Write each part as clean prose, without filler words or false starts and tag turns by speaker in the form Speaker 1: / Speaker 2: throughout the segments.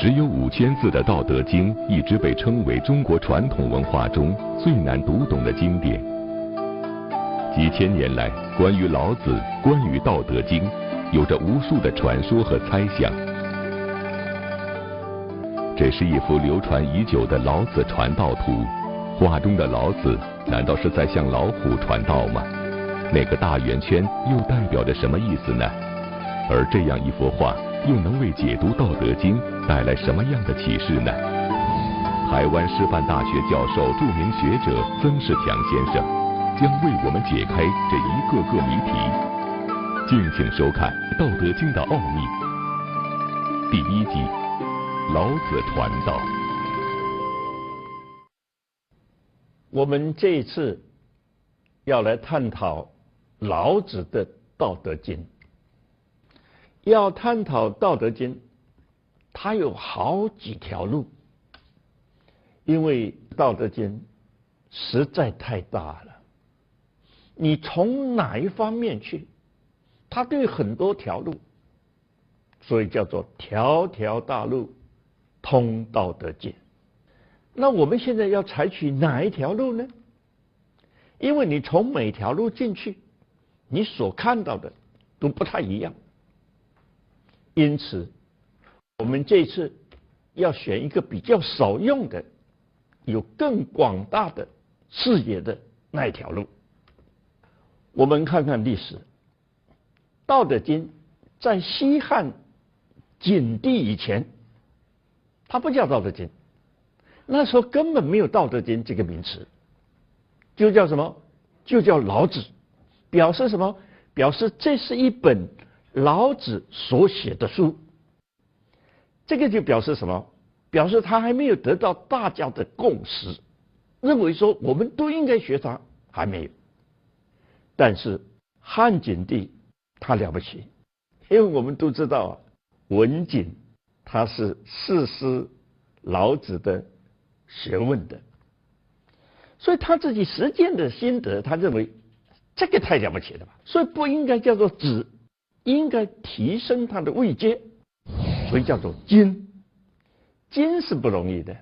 Speaker 1: 只有5000字的《道德经》一直被称为中国传统文化中最难读懂的经典。几千年来，关于老子、关于《道德经》，有着无数的传说和猜想。这是一幅流传已久的老子传道图，画中的老子难道是在向老虎传道吗？那个大圆圈又代表着什么意思呢？而这样一幅画又能为解读《道德经》带来什么样的启示呢？台湾师范大学教授、著名学者曾仕强先生将为我们解开这一个个谜题。敬请收看《道德经》的奥秘第1集：老子传道。
Speaker 2: 我们这一次要来探讨老子的《道德经》。要探讨《道德经》，它有好几条路，因为《道德经》实在太大了，你从哪一方面去，它都有很多条路，所以叫做条条大路通道德经。那我们现在要采取哪一条路呢？因为你从每条路进去，你所看到的都不太一样，因此我们这次要选一个比较少用的，有更广大的视野的那一条路。我们看看历史，《道德经》在西汉景帝以前，它不叫《道德经》，那时候根本没有《道德经》这个名词，就叫什么？就叫老子。表示什么？表示这是一本老子所写的书。这个就表示什么？表示他还没有得到大家的共识，认为说我们都应该学他，还没有。但是汉景帝他了不起，因为我们都知道啊，文景他是誓师老子的学问的，所以他自己实践的心得，他认为这个太了不起了吧，所以不应该叫做子，应该提升他的位阶，所以叫做经。经是不容易的，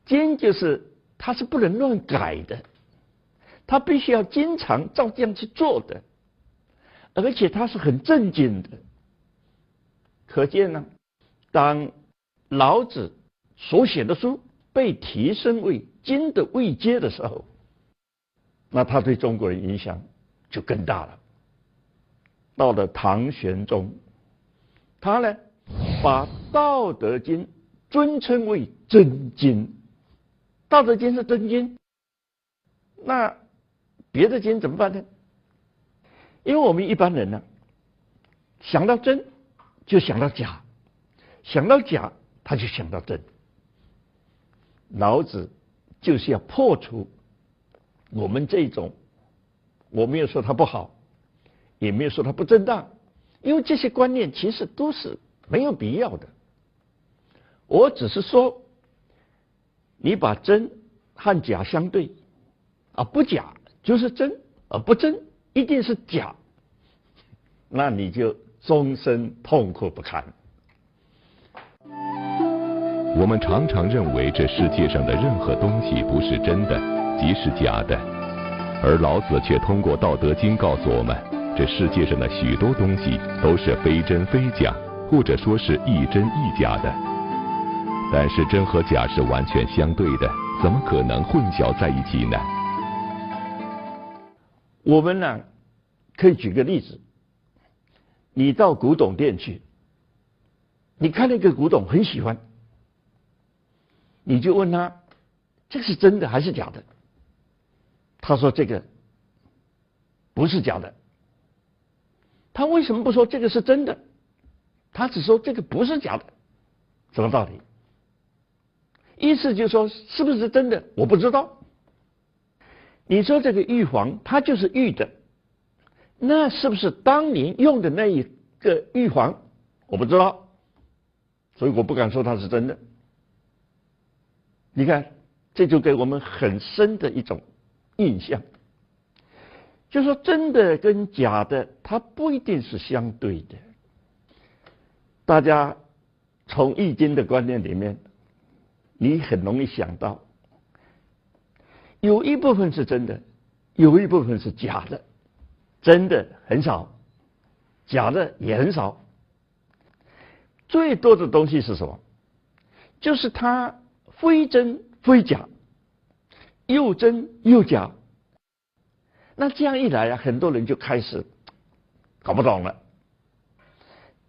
Speaker 2: 经就是它是不能乱改的，它必须要经常照这样去做的，而且它是很正经的。可见呢，当老子所写的书被提升为经的位阶的时候，那他对中国人影响就更大了。到了唐玄宗，他呢把《道德经》尊称为真经，《道德经》是真经，那别的经怎么办呢？因为我们一般人呢，想到真就想到假，想到假他就想到真。老子就是要破除我们这种，我没有说它不好，也没有说它不正当，因为这些观念其实都是没有必要的。我只是说，你把真和假相对，不假就是真，不真一定是假，那你就终身痛苦不堪。
Speaker 1: 我们常常认为这世界上的任何东西不是真的，即是假的，而老子却通过《道德经》告诉我们，这世界上的许多东西都是非真非假，或者说是亦真亦假的。但是真和假是完全相对的，怎么可能混淆在一起呢？
Speaker 2: 我们呢，可以举个例子，你到古董店去，你看那个古董很喜欢，你就问他这个是真的还是假的？他说这个不是假的。他为什么不说这个是真的？他只说这个不是假的，什么道理？意思就是说是不是真的我不知道。你说这个玉皇它就是玉的，那是不是当年用的那一个玉皇我不知道，所以我不敢说它是真的。你看，这就给我们很深的一种印象，就是说真的跟假的它不一定是相对的。大家从易经的观念里面，你很容易想到，有一部分是真的，有一部分是假的，真的很少，假的也很少。最多的东西是什么？就是它非真非假，又真又假。那这样一来啊，很多人就开始搞不懂了。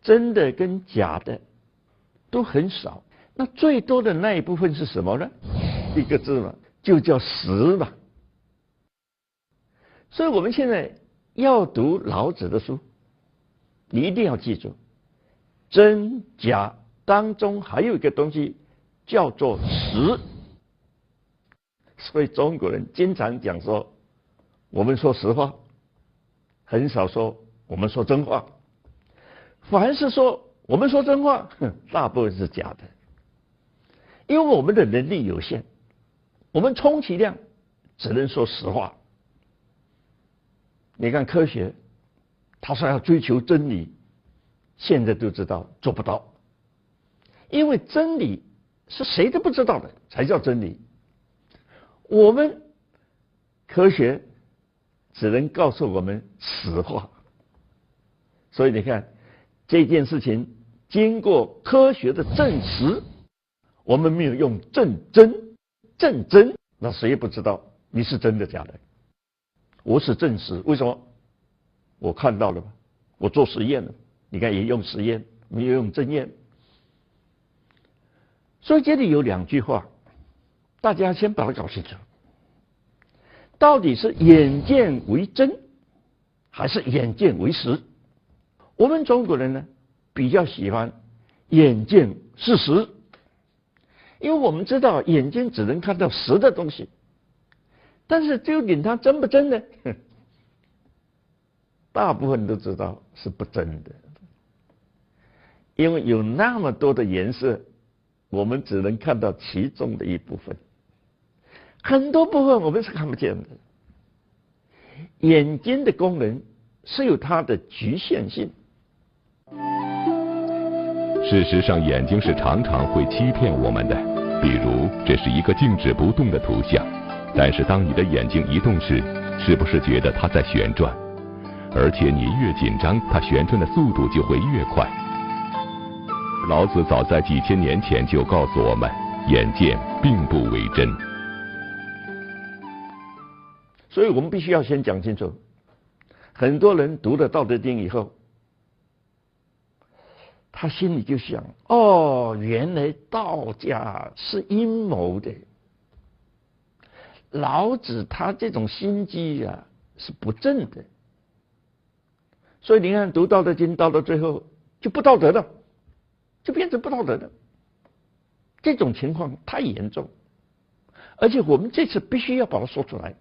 Speaker 2: 真的跟假的都很少，那最多的那一部分是什么呢？一个字嘛，就叫实嘛。所以我们现在要读老子的书，你一定要记住，真假当中还有一个东西叫做实。所以中国人经常讲说，我们说实话，很少说我们说真话。凡是说我们说真话，大部分是假的，因为我们的能力有限，我们充其量只能说实话。你看科学，他说要追求真理，现在都知道做不到，因为真理是谁都不知道的才叫真理。我们科学只能告诉我们实话，所以你看这件事情经过科学的证实，我们没有用证真，那谁也不知道你是真的假的。我是证实，为什么？我看到了嘛，我做实验了，你看也用实验，没有用真验。所以这里有两句话，大家先把它搞清楚，到底是眼见为真，还是眼见为实？我们中国人呢，比较喜欢眼见是实，因为我们知道眼睛只能看到实的东西，但是究竟它真不真呢？大部分都知道是不真的，因为有那么多的颜色，我们只能看到其中的一部分，很多部分我们是看不见的。眼睛的功能是有它的局限性。
Speaker 1: 事实上，眼睛是常常会欺骗我们的。比如，这是一个静止不动的图像，但是当你的眼睛移动时，是不是觉得它在旋转？而且你越紧张，它旋转的速度就会越快。老子早在几千年前就告诉我们，眼见并不为真。
Speaker 2: 所以我们必须要先讲清楚，很多人读了《道德经》以后，他心里就想：哦，原来道家是阴谋的，老子他这种心机啊是不正的。所以你看，读《道德经》到了最后就不道德了，就变成不道德了。这种情况太严重，而且我们这次必须要把它说出来，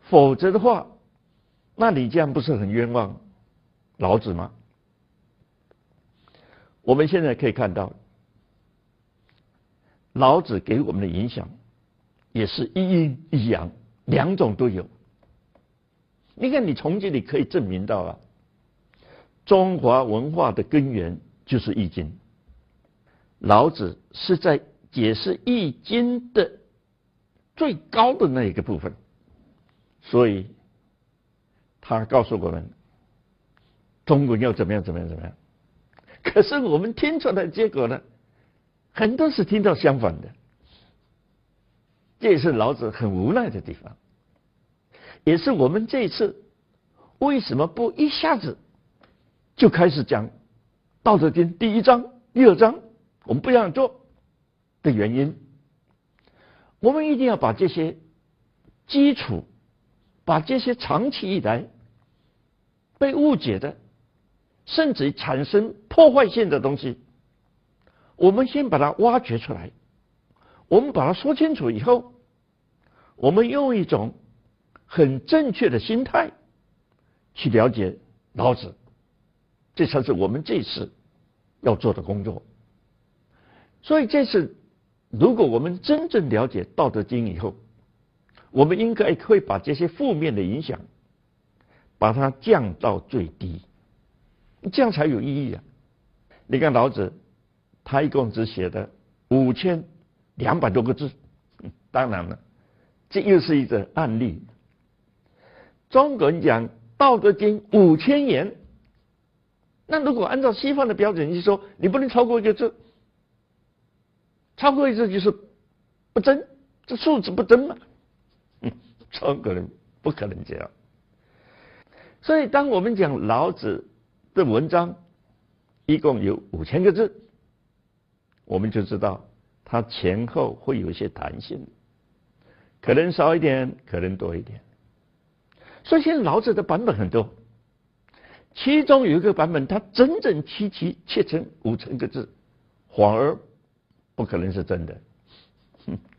Speaker 2: 否则的话，那你这样不是很冤枉老子吗？我们现在可以看到，老子给我们的影响也是一阴一阳，两种都有。你看，你从这里可以证明到啊，中华文化的根源就是《易经》。老子是在解释《易经》的最高的那一个部分，所以他告诉我们，中国要怎么样怎么样怎么样。可是我们听出来的结果呢，很多是听到相反的，这也是老子很无奈的地方，也是我们这一次为什么不一下子就开始讲《道德经》第1章、第2章，我们不这样做的原因。我们一定要把这些基础，把这些长期以来被误解的，甚至产生破坏性的东西，我们先把它挖掘出来，我们把它说清楚以后，我们用一种很正确的心态去了解老子，这才是我们这次要做的工作。所以这次如果我们真正了解《道德经》以后，我们应该会把这些负面的影响把它降到最低，这样才有意义啊。你看老子他一共只写了5200多个字。当然了，这又是一个案例。中国人讲《道德经》5000言，那如果按照西方的标准，你说你不能超过一个字，超过一个字就是不真，这数字不真嘛。中国人不可能这样。所以当我们讲老子的文章一共有5000个字，我们就知道它前后会有一些弹性，可能少一点，可能多一点。所以现在老子的版本很多，其中有一个版本它整整齐齐切成5000个字，反而不可能是真的。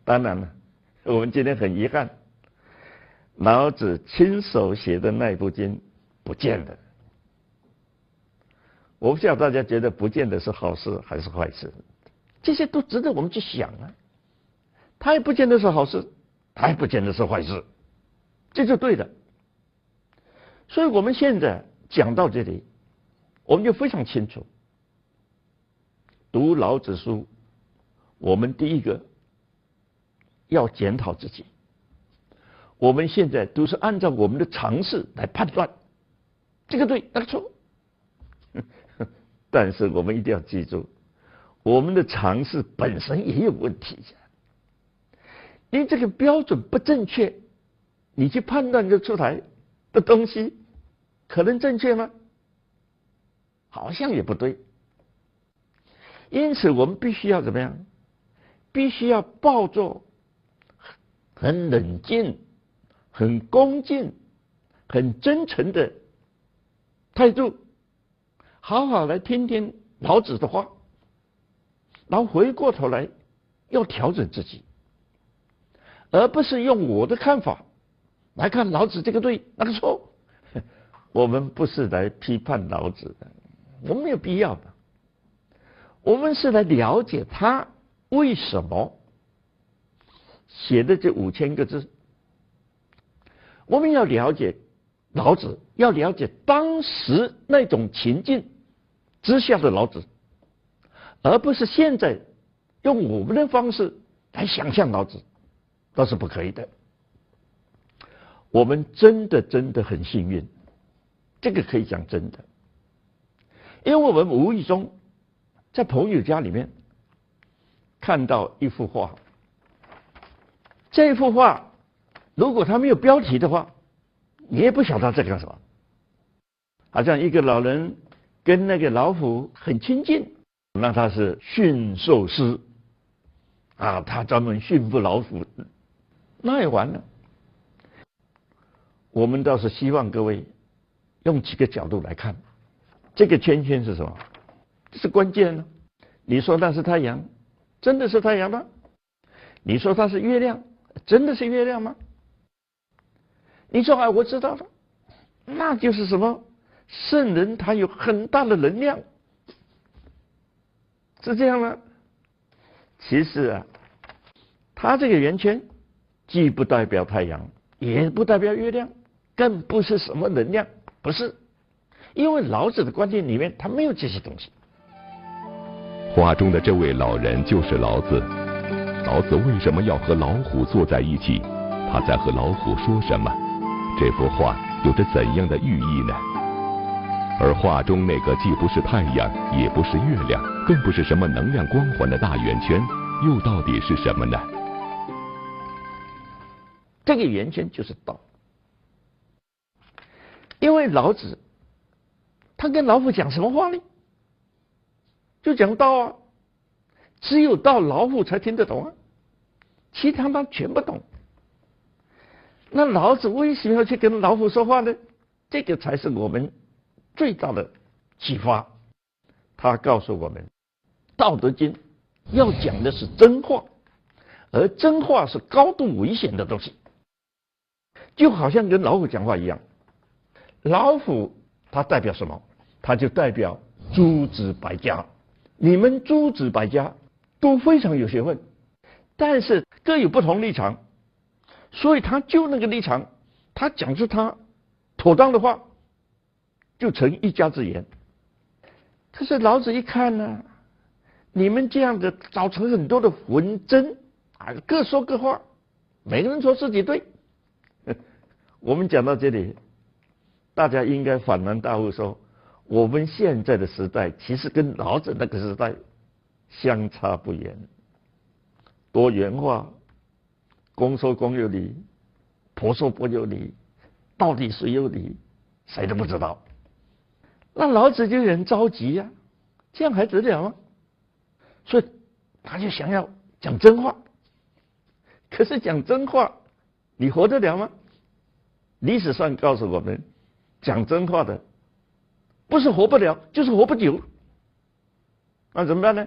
Speaker 2: 当然了，我们今天很遗憾，老子亲手写的那部经不见了。我不知道大家觉得不见得是好事还是坏事，这些都值得我们去想啊。它也不见得是好事，它也不见得是坏事，这就对的。所以我们现在讲到这里，我们就非常清楚，读老子书，我们第一个要检讨自己。我们现在都是按照我们的常识来判断，这个对那个错。但是我们一定要记住，我们的常识本身也有问题。因为这个标准不正确，你去判断就出来的东西，可能正确吗？好像也不对。因此我们必须要怎么样？必须要抱着很冷静、很恭敬、很真诚的态度，好好来听听老子的话，然后回过头来要调整自己，而不是用我的看法来看老子这个对那个错。我们不是来批判老子的，我们没有必要的。我们是来了解他为什么写的这5000个字。我们要了解老子，要了解当时那种情境之下的老子，而不是现在用我们的方式来想象老子，那是不可以的。我们真的很幸运，这个可以讲真的，因为我们无意中在朋友家里面看到一幅画，这幅画如果他没有标题的话，你也不晓得这干什么。好像一个老人跟那个老虎很亲近，那他是驯兽师啊，他专门驯服老虎，那也完了。我们倒是希望各位用几个角度来看，这个圈圈是什么？这是关键呢。你说那是太阳，真的是太阳吗？你说它是月亮，真的是月亮吗？你说我知道了，那就是什么？圣人他有很大的能量，是这样吗？其实他这个圆圈既不代表太阳，也不代表月亮，更不是什么能量，不是。因为老子的观念里面他没有这些东西。
Speaker 1: 画中的这位老人就是老子。老子为什么要和老虎坐在一起？他在和老虎说什么？这幅画有着怎样的寓意呢？而画中那个既不是太阳，也不是月亮，更不是什么能量光环的大圆圈，又到底是什么呢？
Speaker 2: 这个圆圈就是道。因为老子他跟老虎讲什么话呢？就讲道啊，只有道老虎才听得懂啊，其他他全不懂。那老子为什么要去跟老虎说话呢？这个才是我们最大的启发。他告诉我们，《道德经》要讲的是真话，而真话是高度危险的东西，就好像跟老虎讲话一样。老虎它代表什么？它就代表诸子百家。你们诸子百家都非常有学问，但是各有不同立场，所以他就那个立场，他讲出他妥当的话，就成一家之言。可是老子一看呢，你们这样的造成很多的纷争啊，各说各话，每个人说自己对。我们讲到这里，大家应该恍然大悟说，我们现在的时代其实跟老子那个时代相差不远，多元化，公说公有理，婆说婆有理，到底谁有理，谁都不知道。那老子就很着急呀，这样还得了吗？所以他就想要讲真话。可是讲真话，你活得了吗？历史上告诉我们，讲真话的不是活不了，就是活不久。那怎么办呢？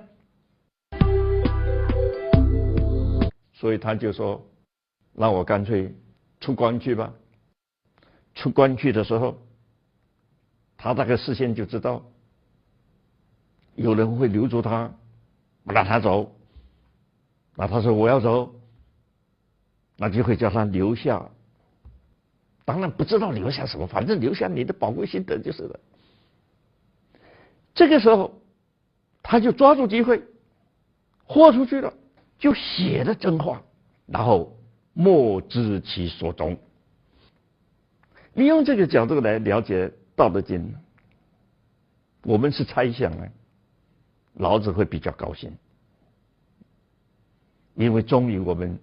Speaker 2: 所以他就说，那我干脆出关去吧。出关去的时候，他大概事先就知道有人会留住他，不让他走。那他说我要走，那就会叫他留下。当然不知道留下什么，反正留下你的宝贵心得就是了。这个时候，他就抓住机会，豁出去了，就写了真话，然后莫知其所终。你用这个角度来了解《道德经》，我们是猜想呢，老子会比较高兴，因为终于我们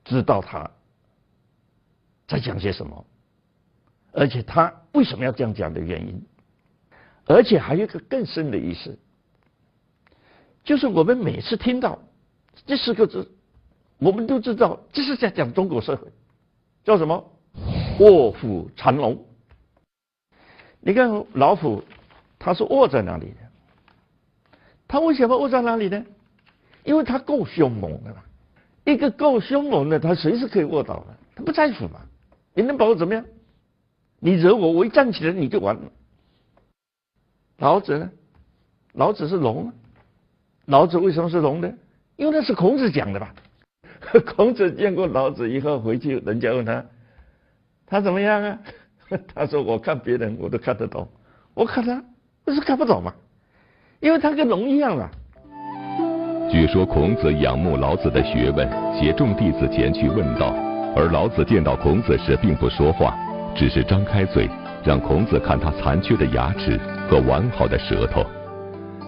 Speaker 2: 知道他在讲些什么，而且他为什么要这样讲的原因，而且还有一个更深的意思，就是我们每次听到这4个字，我们都知道这是在讲中国社会，叫什么？卧虎藏龙。你看老虎，它是卧在哪里的？它为什么卧在哪里呢？因为它够凶猛的嘛。一个够凶猛的，它随时可以卧倒的，它不在乎嘛。你能把我怎么样？你惹我，我一站起来你就完了。老子呢？老子是龙啊。老子为什么是龙呢？因为那是孔子讲的吧。孔子见过老子以后回去，人家问他，他怎么样啊？他说我看别人我都看得懂，我看他不是看不懂嘛，因为他跟龙一样啊。
Speaker 1: 据说孔子仰慕老子的学问，携众弟子前去问道，而老子见到孔子时并不说话，只是张开嘴，让孔子看他残缺的牙齿和完好的舌头。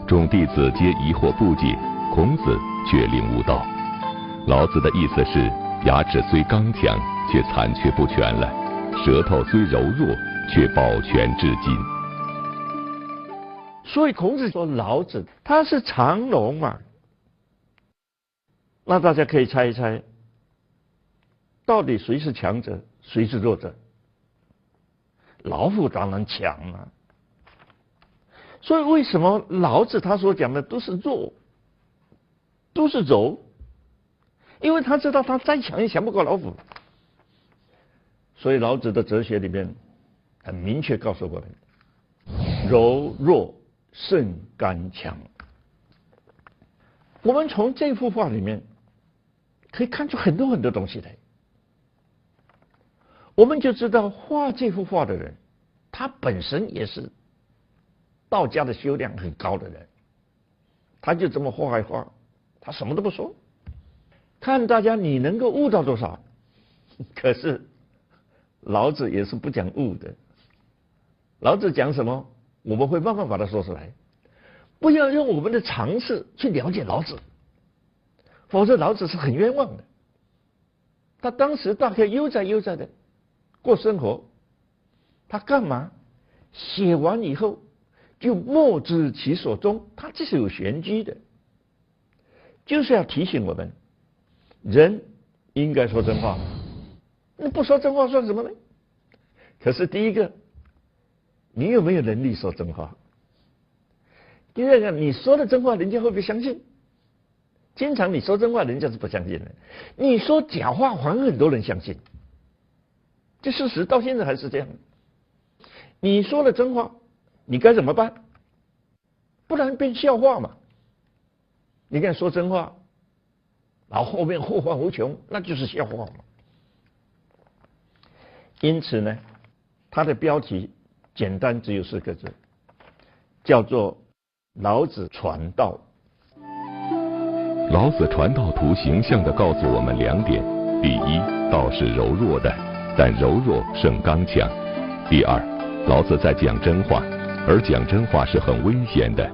Speaker 1: 众弟子皆疑惑不解，孔子却领悟道，老子的意思是，牙齿虽刚强，却残缺不全了；舌头虽柔弱，却保全至今。
Speaker 2: 所以孔子说老子他是长龙嘛，那大家可以猜一猜，到底谁是强者，谁是弱者？老虎当然强啊。所以为什么老子他所讲的都是弱，都是柔？因为他知道他再强也强不过老虎。所以老子的哲学里面很明确告诉我们，柔弱胜刚强。我们从这幅画里面可以看出很多很多东西来，我们就知道画这幅画的人，他本身也是道家的修养很高的人，他就这么画一画，他什么都不说，看大家你能够悟到多少。可是老子也是不讲悟的，老子讲什么我们会慢慢把它说出来，不要用我们的常识去了解老子，否则老子是很冤枉的。他当时大概悠哉悠哉的过生活，他干嘛写完以后就莫知其所终，他这是有玄机的，就是要提醒我们，人应该说真话，那不说真话算什么呢？可是第一个，你有没有能力说真话？第二个，你说的真话，人家会不会相信？经常你说真话，人家是不相信的；你说假话，还很多人相信。这事实到现在还是这样。你说了真话，你该怎么办？不然变笑话嘛。你看说真话，然后后面后患无穷，那就是笑话嘛。因此呢，它的标题简单只有4个字，叫做老子传道。
Speaker 1: 老子传道图形象地告诉我们2点：第一，道是柔弱的，但柔弱胜刚强；第二，老子在讲真话，而讲真话是很危险的。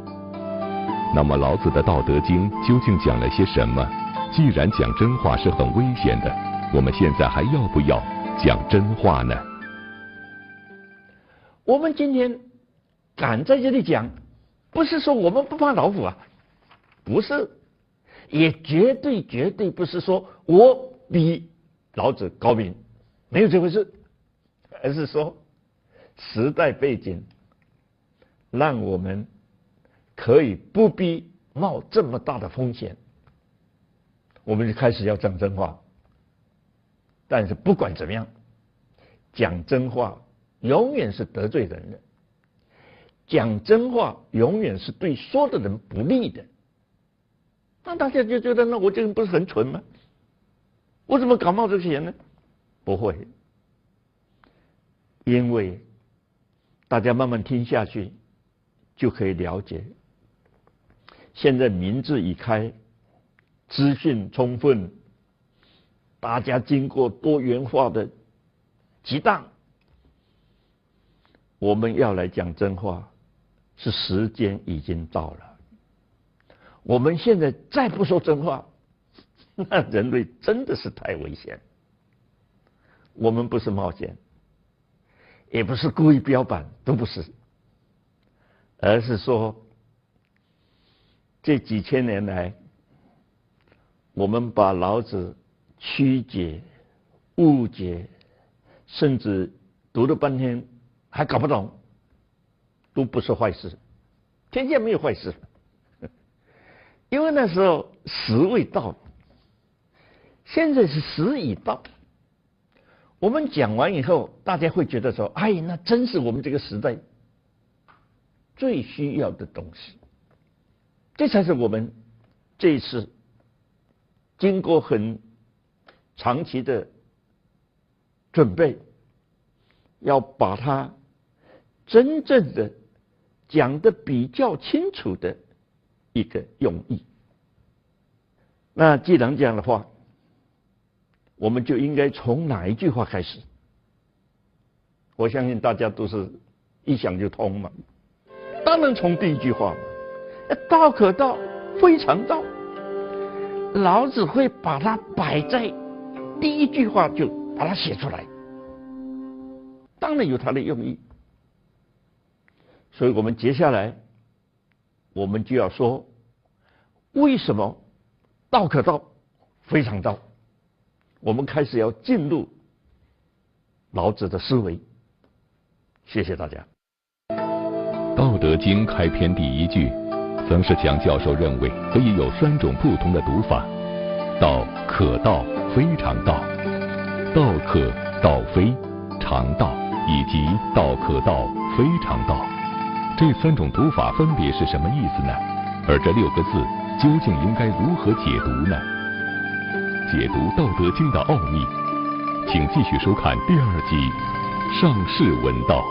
Speaker 1: 那么老子的《道德经》究竟讲了些什么？既然讲真话是很危险的，我们现在还要不要讲真话呢？
Speaker 2: 我们今天敢在这里讲，不是说我们不怕老虎啊，不是，也绝对不是说我比老子高明，没有这回事，而是说时代背景让我们可以不必冒这么大的风险，我们就开始要讲真话。但是不管怎么样，讲真话永远是得罪人的，讲真话永远是对说的人不利的。那大家就觉得，那我这个人不是很蠢吗？我怎么敢冒这个险呢？不会，因为大家慢慢听下去就可以了解，现在民智已开，资讯充分，大家经过多元化的激荡，我们要来讲真话，是时间已经到了。我们现在再不说真话，那人类真的是太危险。我们不是冒险，也不是故意标榜，都不是，而是说这几千年来，我们把老子曲解、误解，甚至读了半天还搞不懂，都不是坏事。天下没有坏事，因为那时候时未到，现在是时已到。我们讲完以后，大家会觉得说：“哎，那真是我们这个时代最需要的东西。”这才是我们这一次经过很长期的准备，要把它真正的讲得比较清楚的一个用意。那既然这样的话，我们就应该从哪一句话开始？我相信大家都是一想就通嘛，当然从第一句话嘛。道可道，非常道。老子会把它摆在第一句话，就把它写出来，当然有它的用意。所以我们接下来我们就要说，为什么道可道，非常道？我们开始要进入老子的思维。谢谢大家。
Speaker 1: 道德经开篇第一句，曾仕强教授认为可以有3种不同的读法：道可道，非常道；道可道非常道，以及道可道，非常道。这3种读法分别是什么意思呢？而这6个字究竟应该如何解读呢？解读《道德经》的奥秘，请继续收看第2集《上士闻道》。